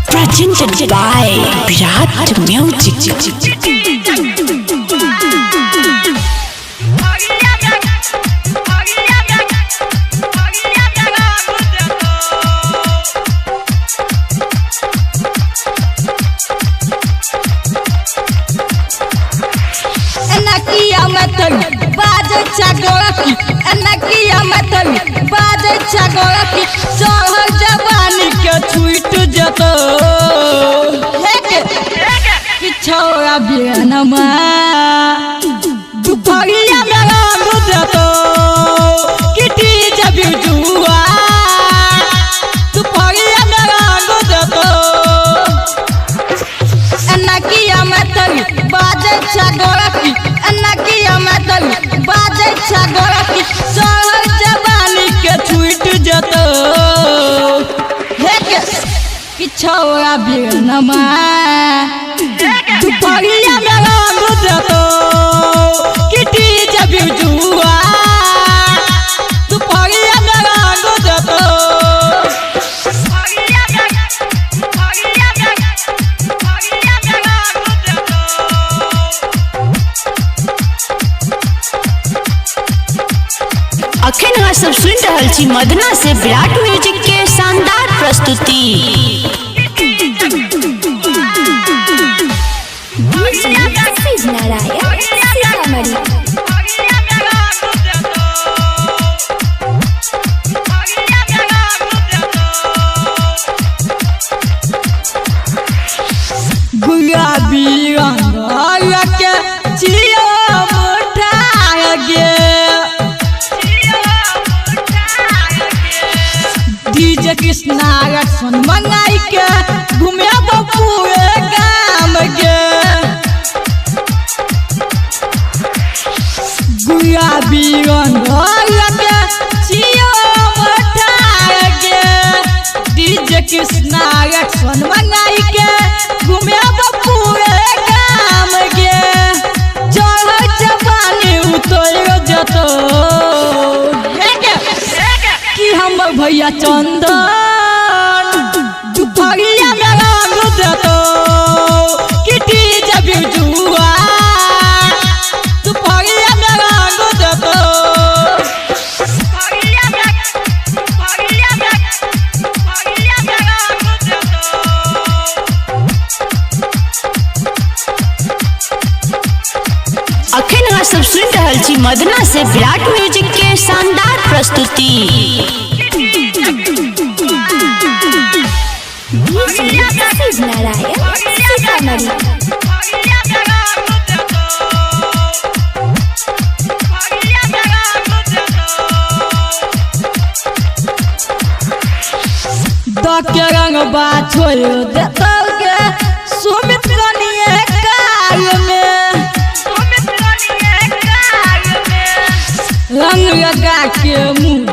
Presented by Virat Music. जवानी के छूट जतो छौरा बियनमा दुपहरिया में रंग जतो किटी जब जुआ दुपहरिया में रंग जतो अनकिया में तली बाजे छगोरकी अनकिया में तली बाजे छगोरकी चढ़ल जवानी के छूट जतो छौरा बियनमा दुपहरिया में रंग जतो किटी जब जुआ दुपहरिया में रंग जतो अखन अहाँ सब सुन रहल छी मदना से विराट म्यूजिक के शानदार प्रस्तुति। गुलाबी रंग के जिया मुठा गे डीजे कृष्णा रक्षण मंगाई के घूमे पूरे गाम गे गुलाबी रंग के जिया मुठा गे डीजे कृष्णा रक्षण मंगाई के घूमे पूरे गाम गे चढ़ जवानी उतर जतो कि हमर भैया चंदन दुपहरिया में रंग जतो किटी जब जुआ दुपहरिया में रंग जतो अखन अहाँ सब सुन रहल छी मदना से विराट म्यूजिक के शानदार प्रस्तुति। के रंग बा छोड़ देतो गे सुमित कनिए काल में रंग लगा के मुँह